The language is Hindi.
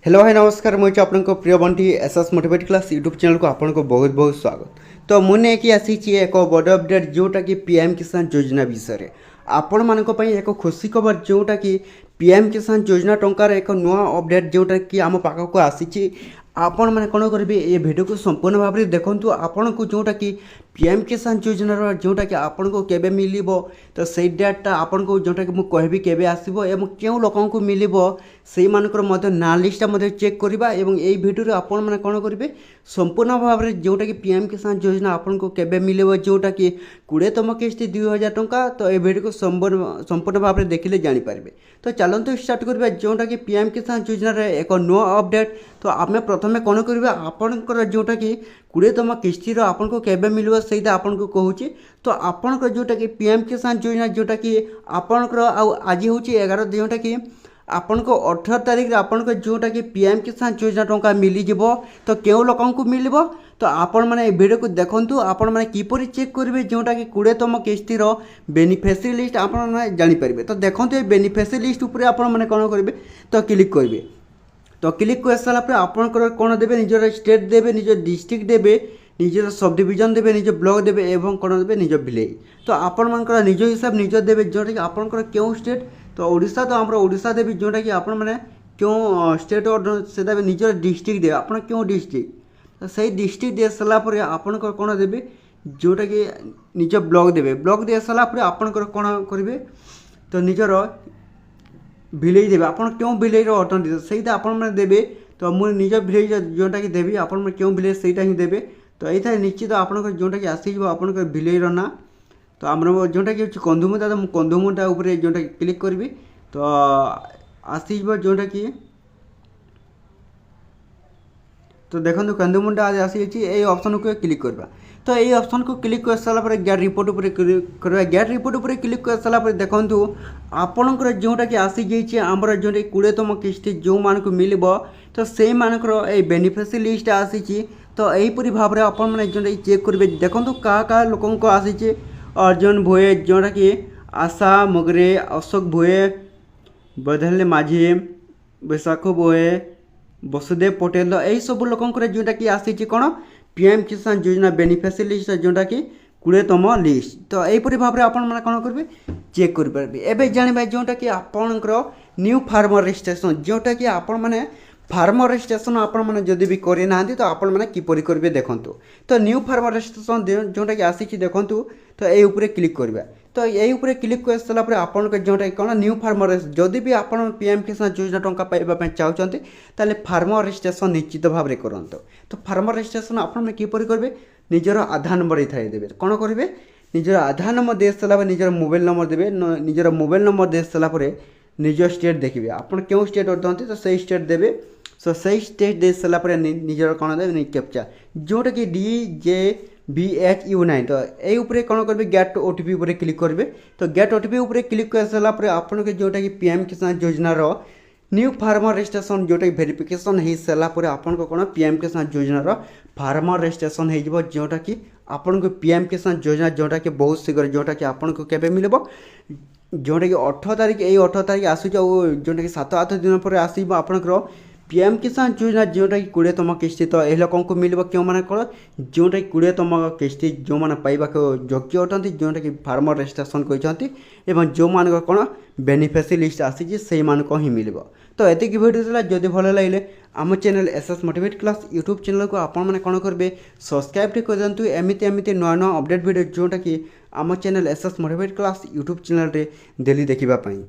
हेलो हाय नमस्कार मुझे आपको प्रिय Bunty SS motivate class YouTube channel को आपको बहुत बहुत स्वागत। तो मुझे कि आसी एक बड़ अपडेट जोटा कि पीएम किसान योजना विषय आपण मानक एक खुशी खबर जोटा कि पीएम किसान योजना टंकार एक नुआ अपडेट जोटा कि आम पाखक आसी आपण मैंने कौन करेंगे ये भिडियो को संपूर्ण भाव में देखूँ आपण को जोटा कि पीएम किसान योजनार जोटा कि आपन को केबे मिलिबो तो से डेटा आपन को जोटा कि मुझे कहबी केबे आसीबो एवं क्यों लोकों को मिलिबो से मानकर मध्य ना लिस्टा मध्य चेक करबा एवं एई भिडियो आपण माने कोन करिवे संपूर्ण भाव में जोटा कि पीएम किसान योजना आपन को केबे मिलिबो जोटा कि 20तम किस्ती 2000 टंका। तो ये भिडियो को संपूर्ण भाव में देखिले जानि पारबे। तो चलंतु स्टार्ट करबा जोटा कि पीएम किसान योजना रे एक नुआ अपडेट। तो आमे प्रथमे कोन करबा आपनकर जोटा कि 20तम किस्ती आपन को केबे मिलिबो सेटा आपन को कहूची। तो आपनकर जोटा कि पीएम किसान योजना जोटा कि आपनकर आज होची 11 जोटा कि आपन को 18 तारीख आपन को जोटा कि पीएम किसान योजना टंका मिली जिवो। तो केउ लोकन को मिलिबो तो आपण माने वीडियो को देखंतु आपण माने किपरि चेक करिवे जोटा कि 20तम किस्ती रो बेनिफिशियरी लिस्ट आपण माने जानि परिबे। तो देखंतु ए बेनिफिशियरी लिस्ट ऊपर आपण माने कोन करिवे तो क्लिक करिवे। तो क्लिक कर सारा पर आपंकर कौन देवे निजर स्टेट देवे निज डिस्ट्रिक्ट देवे निजर सब डिविजन देवे निज ब्लॉक देवे एवं कौन देवे निज विलेज। तो आपण मानकर निज हिसाब निज देवे जोटा कि आपंकर क्यों स्टेट तो ओडिशा तो आम ओडिशा देवी जोटा कि आपण मैंने क्यों स्टेट से देवे निजर डिस्ट्रिक्ट देवे आप क्यों डिस्ट्रिक्ट तो सही डिस्ट्रिक्ट दे सारापर आपंकर कौन देवे जोटा कि निज ब्लॉक देवे ब्लॉक दे सारापर आपंकर कौन करेंगे तो निजर विलेज देवे आप क्यों विलेज अटंती सहीटा आपने देवे। तो मुझे निज विलेज जोटा कि देवी आप क्यों विलेज सहीटा ही देवे। तो ये निश्चित आप जोटा कि आसीज आप विलेज ना तो आम जोटा कि कंधुमुटा तो कंधुमुटा जोटा क्लिक करी तो आसीज जोटा कि तो देखो कंधुमुटा आसी ये ऑप्शन को क्लिक करवा। तो ये ऑप्शन को क्लिक कर सारापर गैट रिपोर्ट उपर करवा गैट रिपोर्ट उपर क्लिक कर सारापर देखूँ आपणकर जोटा कि आसी जाइए आमर जो 20तम किस्ती जो मान को मिल तो से मानकर ये बेनिफिशियरी लिस्ट आसी। तो यहीपरी भाव में आप जो चेक करेंगे देखो क्या लोक आसी अर्जुन भोए जोटा कि आशा मगरे अशोक भोए बदले माझी बैशाख भोए वसुदेव पटेल यही सब लोक जोटा कि आसी कौन पीएम किसान योजना बेनिफिशियरी लिस्ट जोटा कि 20तम लिस्ट। तो यहीपरी भाव में आप कौन करेंगे चेक करेंगे। एवं जानवा जोटा कि आपणकर न्यू फार्मर रजिस्ट्रेशन जोटा कि आपण मैंने फार्मर रजिस्ट्रेशन आपण मैंने जदि भी करना तो आपण मैंने किपरि करेंगे देखूँ। तो न्यू फार्मर रजिस्ट्रेशन जोटा कि आसी देखूँ तो ये ऊपर क्लिक करवा। तो यही ऊपर क्लिक कर सारापर आपन जोटा कौन न्यू फार्मर जदि भी आप पीएम किसान योजना टंका पाइबा चाहते ताले फार्मर रजिस्ट्रेशन निश्चित भाव में करते। तो फार्मर रजिस्ट्रेशन आपने किपरि करेंगे निजर आधार नंबर ये देवे कौन करेंगे निजर आधार नंबर दे सारा निजर मोबाइल नंबर देवे निजर मोबाइल नंबर दे सारापर निज स्टेट देखिए आप क्यों स्टेट अटंती तो सही स्टेट देवे। सो सही स्टेट दे सारापर निजर कौन देवे कैप्चा जोटा कि DJBHU9। तो ये ऊपर कौन करेंगे गेट ओटीपी ऊपर क्लिक करेंगे। तो गेट ओटीपी ऊपर क्लिक कर सारापर आपन के जोटा कि पीएम किसान योजनार न्यू फार्मर रजिस्ट्रेशन जोटा कि वेरिफिकेशन हो सारापर आपन को कौन पीएम किसान योजनार फार्मर रजिस्ट्रेशन हो जोटा कि आपन को पीएम किसान योजना जोटा कि बहुत शीघ्र जोटा कि आपन को केबे मिलबो जोटा कि 18 तारीख यही 18 तारीख आसूँ जोटा कि 7-8 दिन पर आसो आपंकर पीएम किसान योजना जोटा कि 20तम किस्ती। तो यह लोक को मिल क्यों मैंने कौन जोटा कि 20तम किस्ती जो मैंने पाइबा योग्य अटंती जोटा कि फार्मर रजिस्ट्रेशन कहते एवं जो मान कौन बेनिफिशियरी लिस्ट आसी से ही मिल। तो एतिक वीडियो जदि भल लगे आम channel SS motivate class YouTube channel को आपने कौन करेंगे सब्सक्राइब कर दिंतु एमती नुआ नुआ अपडेट वीडियो जोटा कि आम channel SS motivate class YouTube channel daily देखापी।